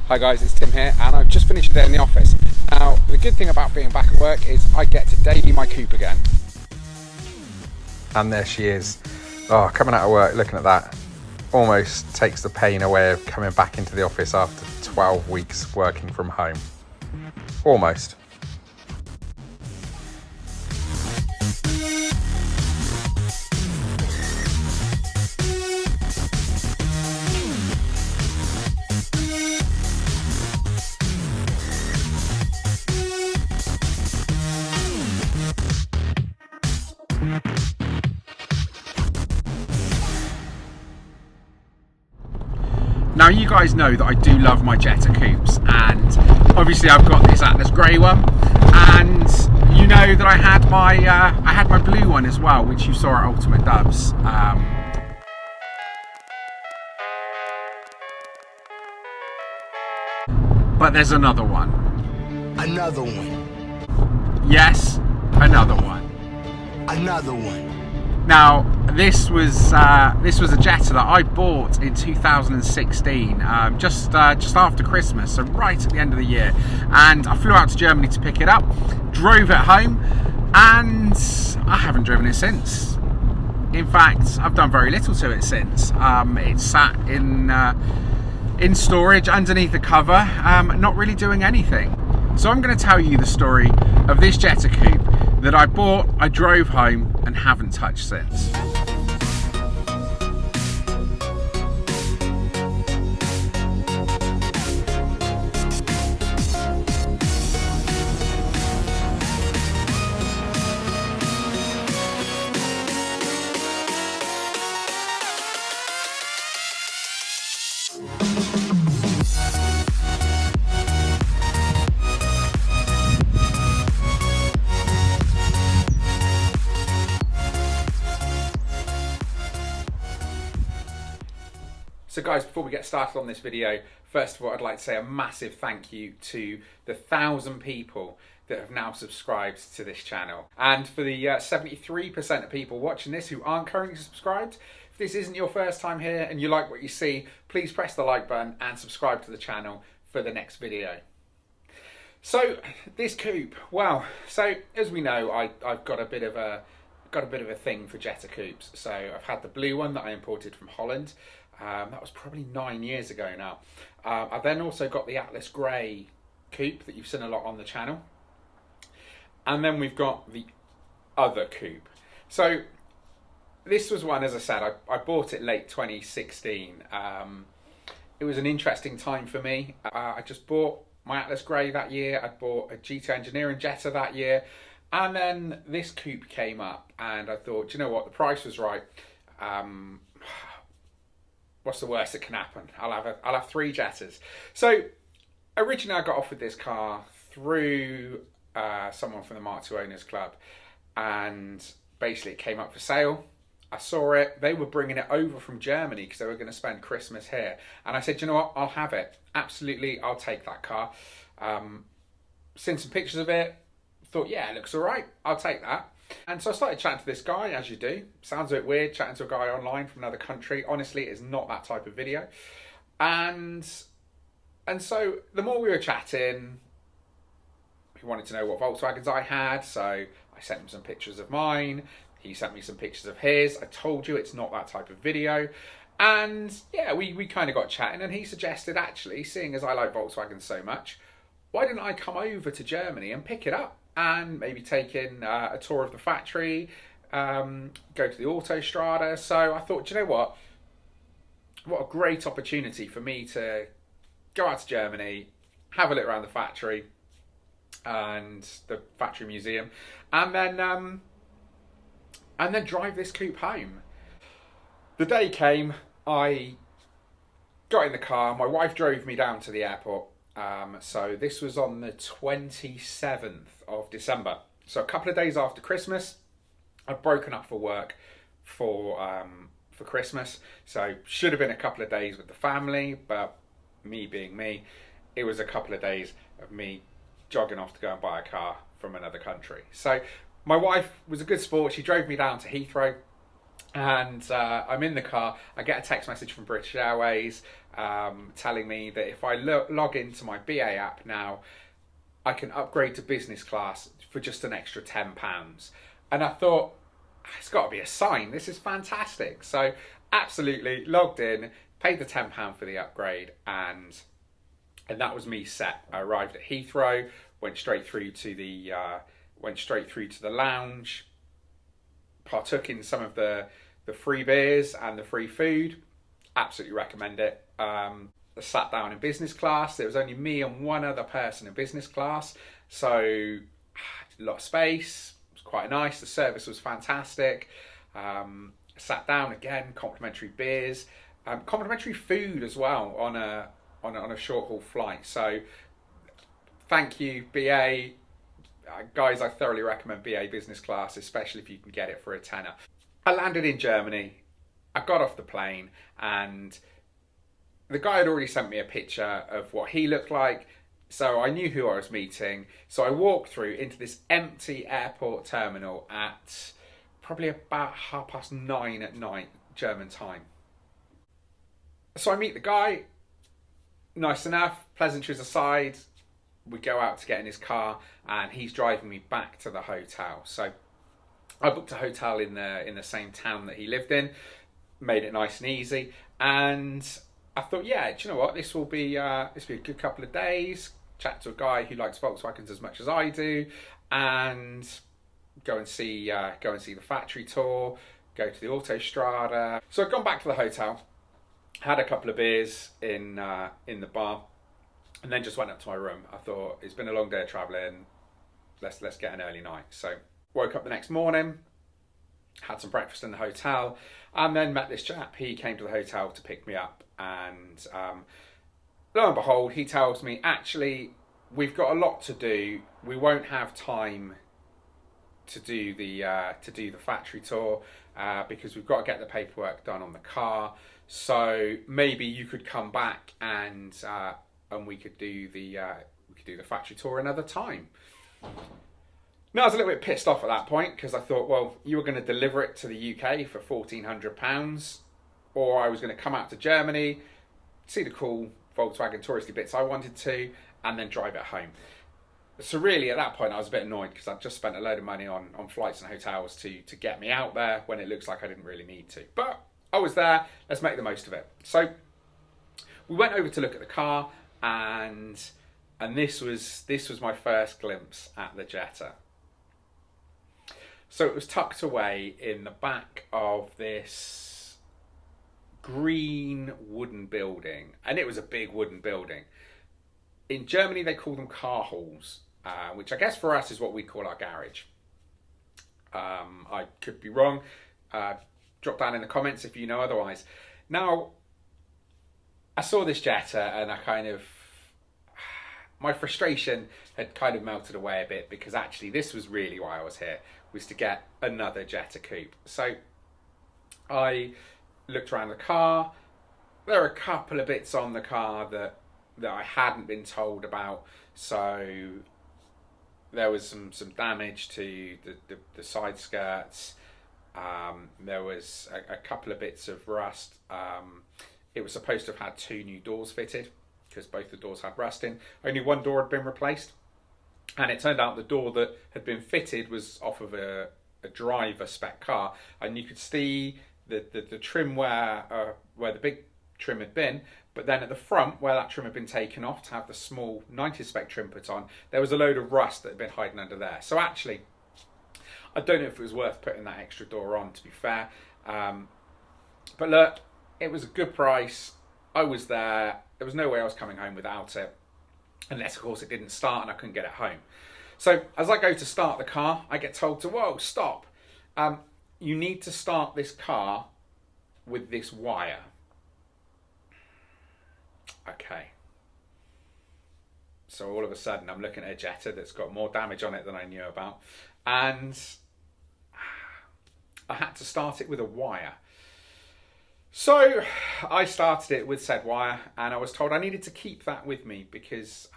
Hi guys, it's Tim here and I've just finished a day in the office. Now, the good thing about being back at work is I get to daily my coupe again. And there she is. Oh, coming out of work, looking at that. Almost takes the pain away of coming back into the office after 12 weeks working from home. Almost. Now you guys know that I do love my Jetta Coupes, and obviously I've got this Atlas grey one, and you know that I had my blue one as well, which you saw at Ultimate Dubs. But there's another one. Another one. Yes, another one. Another one. Now, this was a Jetta that I bought in 2016, just after Christmas, so right at the end of the year. And I flew out to Germany to pick it up, drove it home, and I haven't driven it since. In fact, I've done very little to it since. It's sat in storage underneath the cover, not really doing anything. So I'm going to tell you the story of this Jetta Coupe that I bought, I drove home, and haven't touched since. So guys, before we get started on this video, first of all, I'd like to say a massive thank you to the 1,000 people that have now subscribed to this channel. And for the 73% of people watching this who aren't currently subscribed, if this isn't your first time here and you like what you see, please press the like button and subscribe to the channel for the next video. So this coupe, well, so as we know, I've got a bit of a thing for Jetta Coupes. So I've had the blue one that I imported from Holland. That was probably 9 years ago now. I then also got the Atlas Grey coupe that you've seen a lot on the channel. And then we've got the other coupe. So this was one, as I said, I bought it late 2016. It was an interesting time for me. I just bought my Atlas Grey that year. I bought a GT Engineering Jetta that year. And then this coupe came up and I thought, do you know what, the price was right. What's the worst that can happen? I'll have 3 Jettas. So originally I got offered this car through someone from the Mark II Owners Club, and basically it came up for sale. I saw it. They were bringing it over from Germany because they were going to spend Christmas here, and I said, you know what, I'll have it. Absolutely, I'll take that car. Seen some pictures of it. Thought, yeah, it looks all right. I'll take that. And so I started chatting to this guy, as you do. Sounds a bit weird, chatting to a guy online from another country. Honestly, it's not that type of video. And so the more we were chatting, he wanted to know what Volkswagens I had. So I sent him some pictures of mine. He sent me some pictures of his. I told you it's not that type of video. And yeah, we kind of got chatting, and he suggested, actually, seeing as I like Volkswagen so much, why didn't I come over to Germany and pick it up? And maybe take in a tour of the factory, go to the Autostrada. So I thought, you know what a great opportunity for me to go out to Germany, have a look around the factory and the factory museum, and then drive this coupe home. The day came, I got in the car, my wife drove me down to the airport. So this was on the 27th of December. So a couple of days after Christmas. I'd broken up for work for Christmas. So should have been a couple of days with the family, but me being me, it was a couple of days of me jogging off to go and buy a car from another country. So my wife was a good sport. She drove me down to Heathrow. And I'm in the car. I get a text message from British Airways telling me that if I log into my BA app now, I can upgrade to business class for just an extra £10. And I thought, it's got to be a sign. This is fantastic. So absolutely logged in, paid the £10 for the upgrade, and that was me set. I arrived at Heathrow, went straight through to the lounge, partook in some of the free beers and the free food. Absolutely recommend it. I sat down in business class. There was only me and one other person in business class, so a lot of space. It was quite nice. The service was fantastic. Sat down again, complimentary beers, complimentary food as well on a short haul flight. So thank you, BA. Guys, I thoroughly recommend BA business class, especially if you can get it for a tenner. I landed in Germany. I got off the plane, and the guy had already sent me a picture of what he looked like, so I knew who I was meeting. So I walked through into this empty airport terminal at probably about 9:30 at night, German time. So I meet the guy, nice enough, pleasantries aside. We go out to get in his car, and he's driving me back to the hotel. So I booked a hotel in the same town that he lived in, made it nice and easy, and I thought, yeah, do you know what? This will be a good couple of days. Chat to a guy who likes Volkswagens as much as I do, and go and see the factory tour, go to the Autostrada. So I'd gone back to the hotel, had a couple of beers in the bar, and then just went up to my room. I thought, it's been a long day of travelling. Let's get an early night. So woke up the next morning, had some breakfast in the hotel, and then met this chap. He came to the hotel to pick me up, and lo and behold, he tells me, actually, we've got a lot to do. We won't have time to do the factory tour because we've got to get the paperwork done on the car. So maybe you could come back and we could do the factory tour another time. Now I was a little bit pissed off at that point, because I thought, well, you were going to deliver it to the UK for £1,400, or I was going to come out to Germany, see the cool Volkswagen touristy bits I wanted to, and then drive it home. So really, at that point, I was a bit annoyed, because I'd just spent a load of money on flights and hotels to get me out there, when it looks like I didn't really need to. But I was there, let's make the most of it. So we went over to look at the car, and this was my first glimpse at the Jetta. So it was tucked away in the back of this green wooden building, and it was a big wooden building. In Germany, they call them car halls, which I guess for us is what we call our garage. I could be wrong. Drop down in the comments if you know otherwise. Now, I saw this Jetta, and my frustration had kind of melted away a bit, because actually this was really why I was here, was to get another Jetta Coupe. So I looked around the car. There are a couple of bits on the car that I hadn't been told about. So there was some damage to the side skirts. There was a couple of bits of rust. It was supposed to have had 2 new doors fitted, because both the doors had rust in. Only one door had been replaced, and it turned out the door that had been fitted was off of a driver spec car, and you could see the trim where the big trim had been, but then at the front, where that trim had been taken off to have the small 90 spec trim put on, there was a load of rust that had been hiding under there. So actually, I don't know if it was worth putting that extra door on, to be fair. But look, it was a good price. I was there. There was no way I was coming home without it. Unless, of course, it didn't start and I couldn't get it home. So as I go to start the car, I get told to, whoa, stop. You need to start this car with this wire. Okay. So all of a sudden, I'm looking at a Jetta that's got more damage on it than I knew about. And I had to start it with a wire. So I started it with said wire, and I was told I needed to keep that with me, because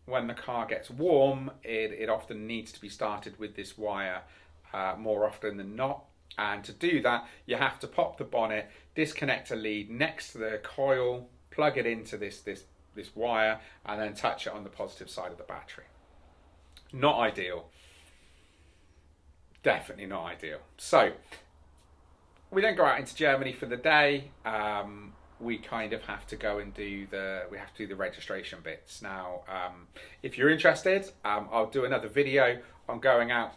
when the car gets warm, it often needs to be started with this wire more often than not. And to do that, you have to pop the bonnet, disconnect a lead next to the coil, plug it into this wire, and then touch it on the positive side of the battery. Not ideal. Definitely not ideal. So we then go out into Germany for the day. We kind of have to go and do the registration bits. Now, if you're interested, I'll do another video on going out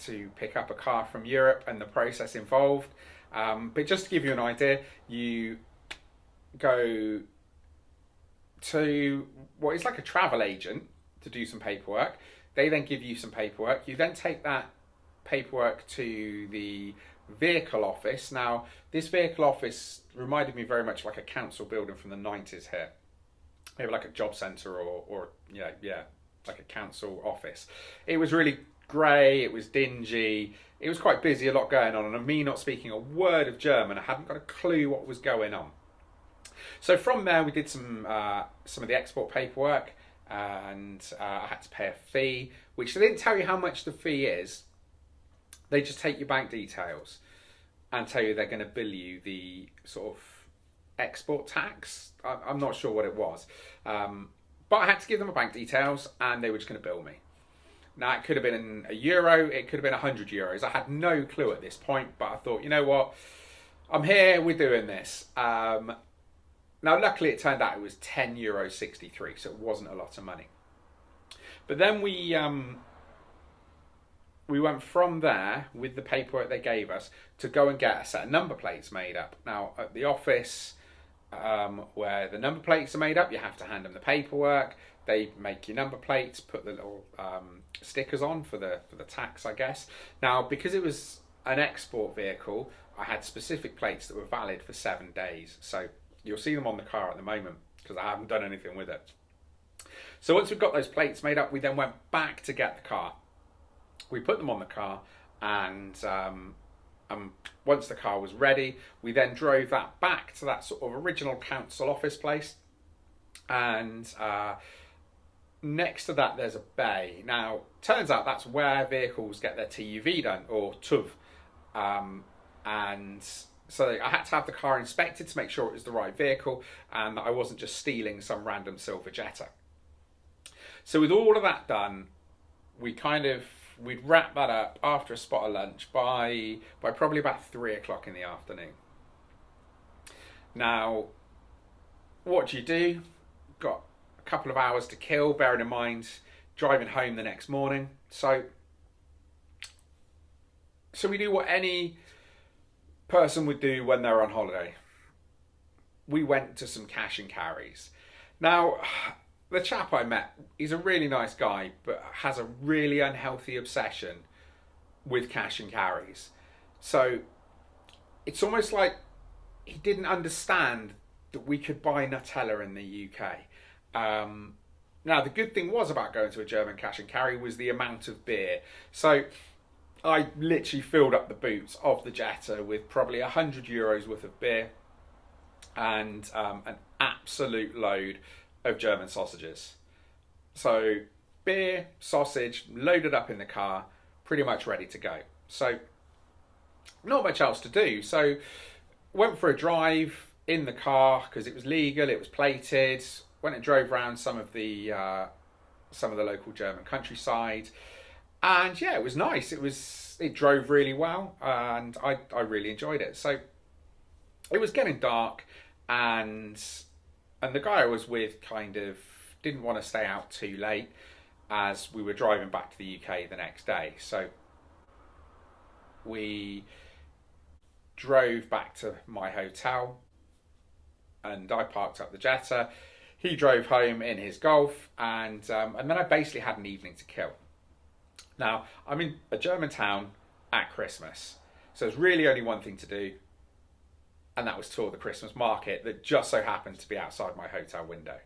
to pick up a car from Europe and the process involved. But just to give you an idea, you go to what is like a travel agent to do some paperwork. They then give you some paperwork. You then take that paperwork to the vehicle office. Now, this vehicle office reminded me very much like a council building from the 90s here. Maybe like a job centre or like a council office. It was really grey, it was dingy, it was quite busy, a lot going on, and me not speaking a word of German, I hadn't got a clue what was going on. So from there we did some of the export paperwork, and I had to pay a fee, which they didn't tell you how much the fee is. They just take your bank details and tell you they're going to bill you the sort of export tax. I'm not sure what it was, but I had to give them my bank details and they were just going to bill me. Now, it could have been €1, it could have been €100. I had no clue at this point, but I thought, you know what, I'm here, we're doing this. Now, luckily it turned out it was €10.63, so it wasn't a lot of money. But then we went from there with the paperwork they gave us to go and get a set of number plates made up. Now, at the office where the number plates are made up, you have to hand them the paperwork. They make your number plates, put the little stickers on for the tax, I guess. Now, because it was an export vehicle, I had specific plates that were valid for 7 days. So you'll see them on the car at the moment because I haven't done anything with it. So once we've got those plates made up, we then went back to get the car. We put them on the car, and once the car was ready, we then drove that back to that sort of original council office place. And next to that, there's a bay. Now, turns out that's where vehicles get their TUV done, or TUV. And so I had to have the car inspected to make sure it was the right vehicle and that I wasn't just stealing some random silver Jetta. So with all of that done, we'd wrap that up after a spot of lunch by probably about 3 o'clock in the afternoon. Now, what do? Got a couple of hours to kill, bearing in mind driving home the next morning. So we do what any person would do when they're on holiday. We went to some cash and carries. Now, the chap I met, he's a really nice guy, but has a really unhealthy obsession with cash and carries. So it's almost like he didn't understand that we could buy Nutella in the UK. Now, the good thing was about going to a German cash and carry was the amount of beer. So I literally filled up the boots of the Jetta with probably €100 worth of beer and an absolute load of German sausages. So beer, sausage, loaded up in the car, pretty much ready to go. So not much else to do. So went for a drive in the car because it was legal, it was plated. Went and drove around some of the local German countryside, and yeah, it was nice. It drove really well, and I really enjoyed it. So it was getting dark, and the guy I was with kind of didn't want to stay out too late as we were driving back to the UK the next day. So we drove back to my hotel and I parked up the Jetta. He drove home in his Golf, and then I basically had an evening to kill. Now, I'm in a German town at Christmas, so there's really only one thing to do, and that was tour the Christmas market that just so happened to be outside my hotel window.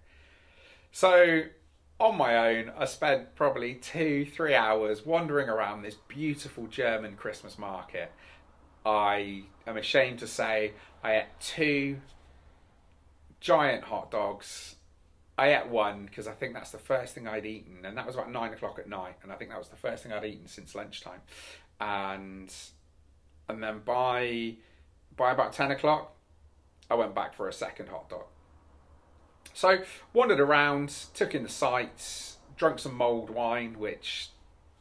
So on my own, I spent probably 2-3 hours wandering around this beautiful German Christmas market. I am ashamed to say I ate 2 giant hot dogs. I ate one because I think that's the first thing I'd eaten, and that was about 9 o'clock at night, and I think that was the first thing I'd eaten since lunchtime. And And then by about 10 o'clock, I went back for a second hot dog. So wandered around, took in the sights, drunk some mulled wine, which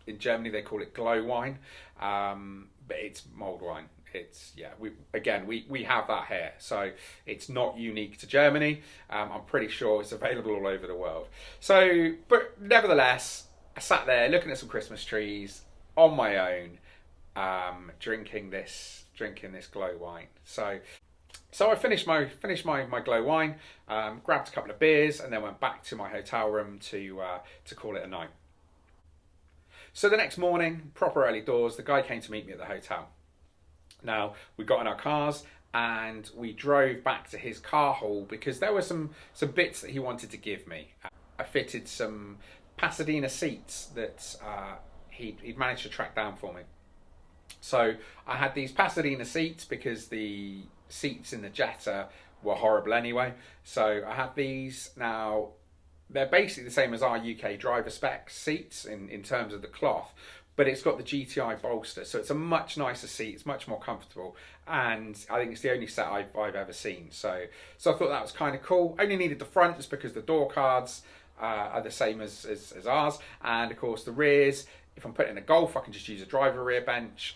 in Germany they call it glow wine, but it's mulled wine. It's we have that here, so it's not unique to Germany. I'm pretty sure it's available all over the world. So, but nevertheless, I sat there looking at some Christmas trees on my own, drinking this glow wine. So I finished my glow wine, grabbed a couple of beers, and then went back to my hotel room to call it a night. So the next morning, proper early doors, the guy came to meet me at the hotel. Now, we got in our cars and we drove back to his car hall because there were some bits that he wanted to give me. I fitted some Pasadena seats that he'd managed to track down for me. So I had these Pasadena seats because the seats in the Jetta were horrible anyway. So I had these. Now, they're basically the same as our UK driver spec seats in terms of the cloth, but it's got the GTI bolster, so it's a much nicer seat. It's much more comfortable, and I think it's the only set I've ever seen. So I thought that was kind of cool. Only needed the fronts because the door cards are the same as ours, and of course the rears. If I'm putting in a Golf, I can just use a driver rear bench.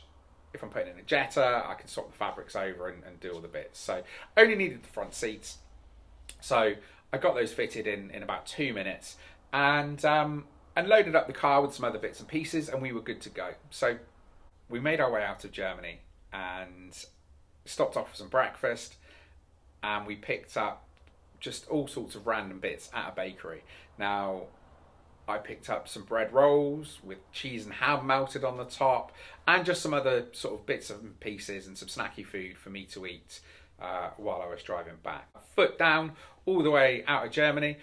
If I'm putting in a Jetta, I can swap the fabrics over and do all the bits. So only needed the front seats. So I got those fitted in about 2 minutes, and loaded up the car with some other bits and pieces, and we were good to go. So we made our way out of Germany and stopped off for some breakfast, and we picked up just all sorts of random bits at a bakery. Now, I picked up some bread rolls with cheese and ham melted on the top, and just some other sort of bits and pieces and some snacky food for me to eat while I was driving back. Foot down all the way out of Germany,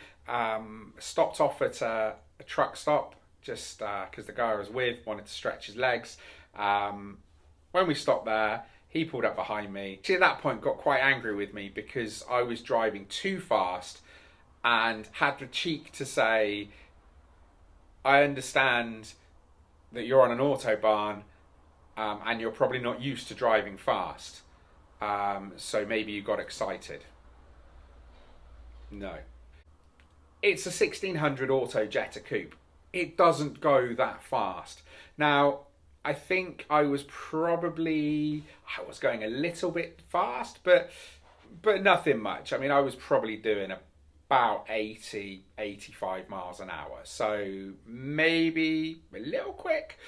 stopped off at a truck stop just because the guy I was with wanted to stretch his legs. When we stopped there, he pulled up behind me. She at that point got quite angry with me because I was driving too fast and had the cheek to say, I understand that you're on an autobahn and you're probably not used to driving fast. So maybe you got excited. No. It's a 1600 auto Jetta Coupe. It doesn't go that fast. Now, I think I was going a little bit fast, but nothing much. I mean, I was probably doing about 80, 85 miles an hour. So maybe a little quick,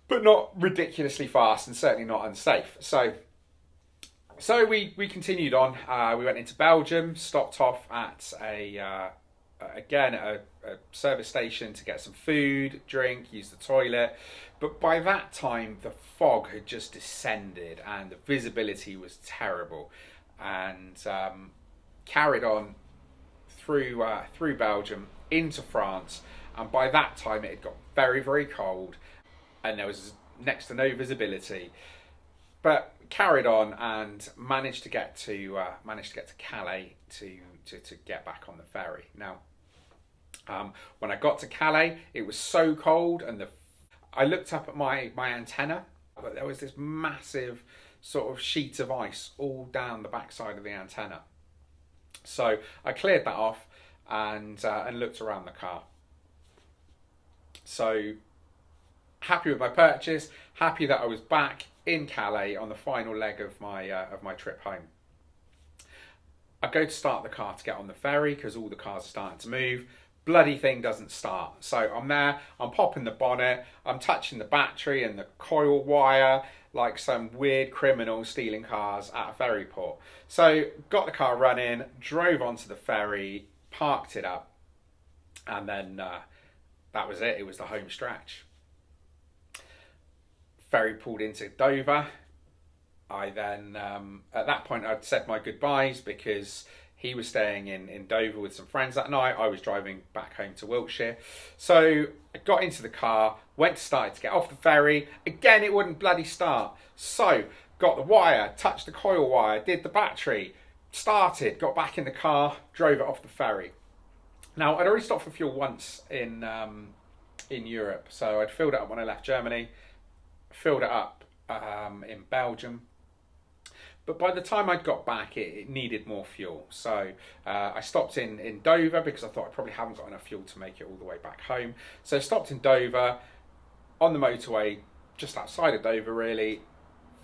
but not ridiculously fast and certainly not unsafe. So we continued on. We went into Belgium, stopped off at a service station to get some food, drink, use the toilet. But by that time, the fog had just descended and the visibility was terrible. And carried on through Belgium into France. And by that time, it had got very, very cold and there was next to no visibility. But carried on and managed to get to Calais to get back on the ferry. Now, when I got to Calais, it was so cold, and I looked up at my antenna, but there was this massive sort of sheet of ice all down the backside of the antenna. So I cleared that off and looked around the car. So happy with my purchase, happy that I was back in Calais on the final leg of my trip home. I go to start the car to get on the ferry because all the cars are starting to move. Bloody thing doesn't start. So I'm there, I'm popping the bonnet, I'm touching the battery and the coil wire like some weird criminal stealing cars at a ferry port. So got the car running, drove onto the ferry, parked it up, and then that was it. It was the home stretch. Ferry pulled into Dover. I then, at that point, I'd said my goodbyes because he was staying in Dover with some friends that night. I was driving back home to Wiltshire. So I got into the car, went to start to get off the ferry. Again, it wouldn't bloody start. So got the wire, touched the coil wire, did the battery, started, got back in the car, drove it off the ferry. Now, I'd already stopped for fuel once in Europe. So I'd filled it up when I left Germany, filled it up in Belgium. But by the time I'd got back, it needed more fuel. So I stopped in Dover because I thought I probably haven't got enough fuel to make it all the way back home. So I stopped in Dover on the motorway, just outside of Dover really,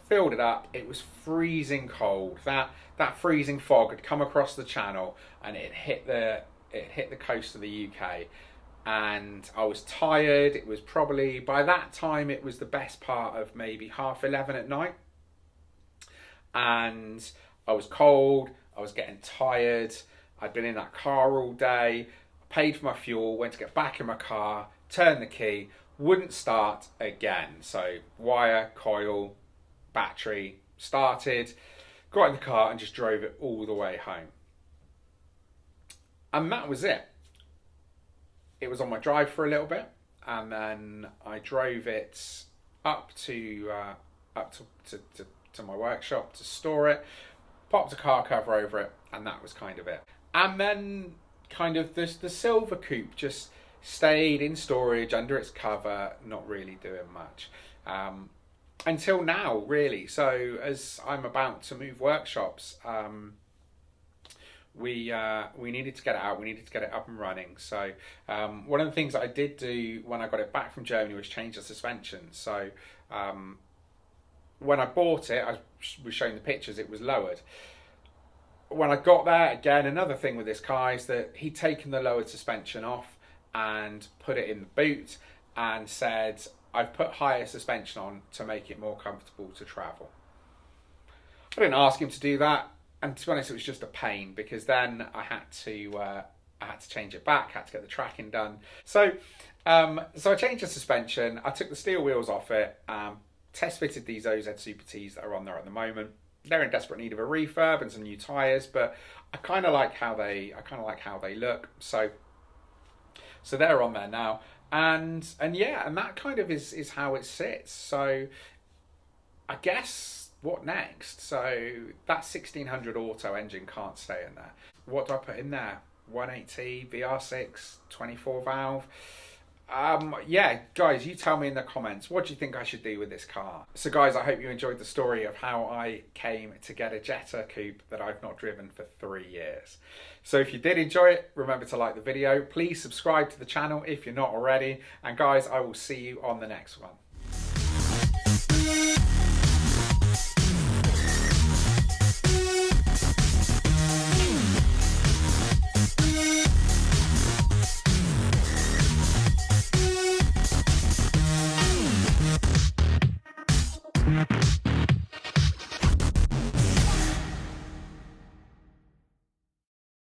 filled it up. It was freezing cold. That freezing fog had come across the channel and it hit the coast of the UK. And I was tired. It was probably, by that time, it was the best part of maybe 11:30 at night. And I was cold, I was getting tired, I'd been in that car all day, paid for my fuel, went to get back in my car, turned the key, wouldn't start again. So wire, coil, battery, started, got in the car and just drove it all the way home. And that was it. It was on my drive for a little bit, and then I drove it up to my workshop to store it, popped a car cover over it, and that was kind of it. And then kind of the silver coupe just stayed in storage under its cover, not really doing much. Until now, really. So as I'm about to move workshops, we needed to get it out, we needed to get it up and running. So one of the things that I did do when I got it back from Germany was change the suspension. So when I bought it, I was showing the pictures, it was lowered. When I got there, again, another thing with this car is that he'd taken the lowered suspension off and put it in the boot and said, I've put higher suspension on to make it more comfortable to travel. I didn't ask him to do that, and to be honest, it was just a pain because then I had to change it back, had to get the tracking done. So I changed the suspension, I took the steel wheels off it, test fitted these OZ Super Ts that are on there at the moment. They're in desperate need of a refurb and some new tyres, but I kind of like how they look. So they're on there now, and yeah, and that kind of is how it sits. So I guess what next? So that 1600 auto engine can't stay in there. What do I put in there? 180 VR6 24 valve. Yeah, guys, you tell me in the comments, what do you think I should do with this car? So guys, I hope you enjoyed the story of how I came to get a Jetta Coupe that I've not driven for 3 years. So if you did enjoy it, remember to like the video. Please subscribe to the channel if you're not already. And guys, I will see you on the next one.